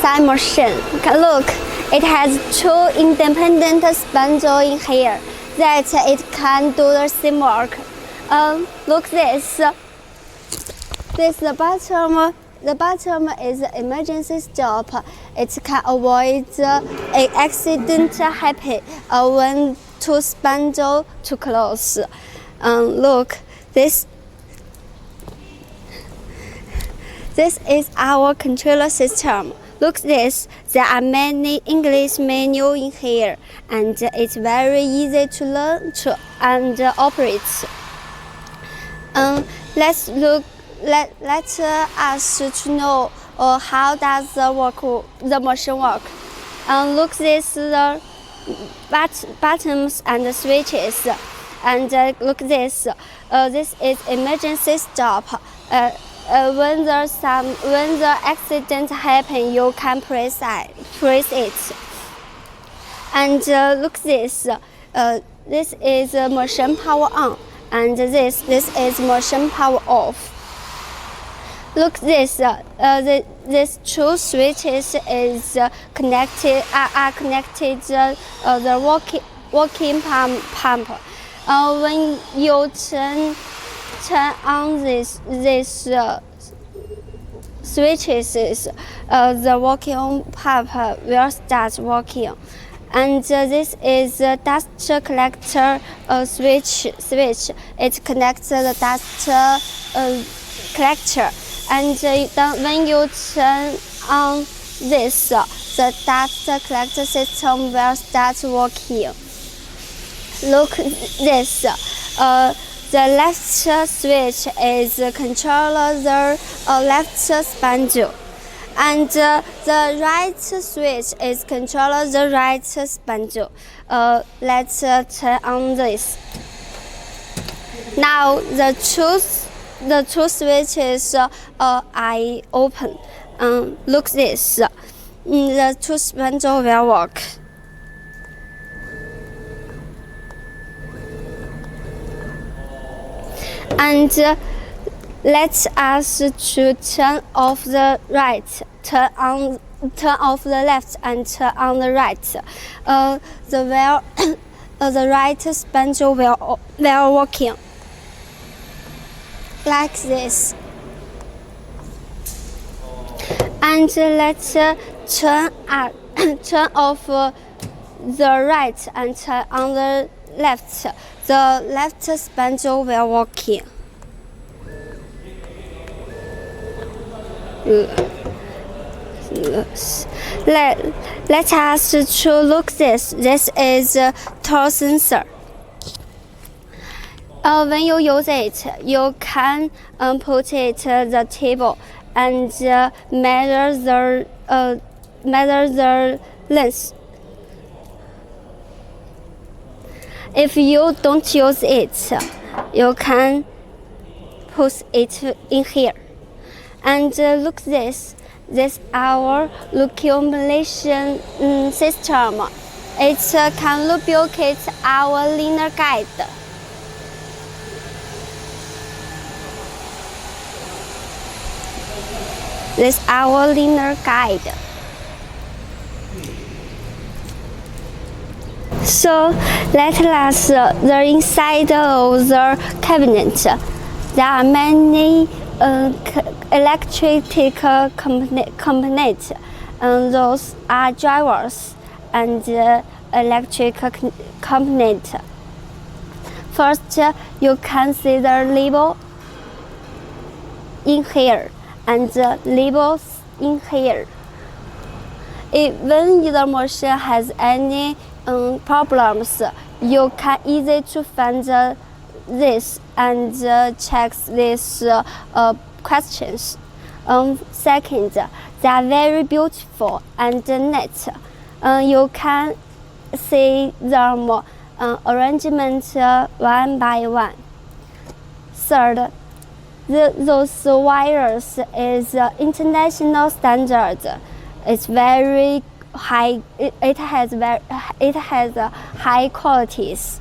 side machine. Look, it has two independent spindles in here that it can do the same work. Look this. The bottom is emergency stop. It can avoid an accident happen when two spindles too close. Look, this is our controller system. Look this, there are many English menus in here, and it's very easy to learn and operate. Let us to know how does the machine work. Look this the buttons and the switches, and look this. This is emergency stop. When the accident happen, you can press it. And look this. This is machine power on, and this is machine power off. Look this. This two switches is connected. Are connected the working pump. When you turn on this switches, the working pump will start working. And this is the dust collector switch. It connects the dust collector. And when you turn on this, the dust collector system will start working. Look this. The left switch is control the left spindle, and the right switch is control the right spindle. Let's turn on this. Now the two switches are open. Look this. The two spindles will work. And let us to turn off the right, turn off the left, and turn on the right. The right spindle will working like this. And let's turn off the right and turn on the left. The left spindle will working. Let us to look this. This is a toll sensor. When you use it, you can put it the table and measure the length. If you don't use it, you can put it in here. And look this. This our accumulation system. It can lubricate our linear guide. This our linear guide. So let us the inside of the cabinet. There are many electric components. Those are drivers and electric components. First, you can see the label in here and the labels in here. When the machine has any problems, you can easily to find this and check these questions. Second, they are very beautiful and neat. You can see them arrangement one by one. Third, those wires is international standard. It's very high. It has high qualities.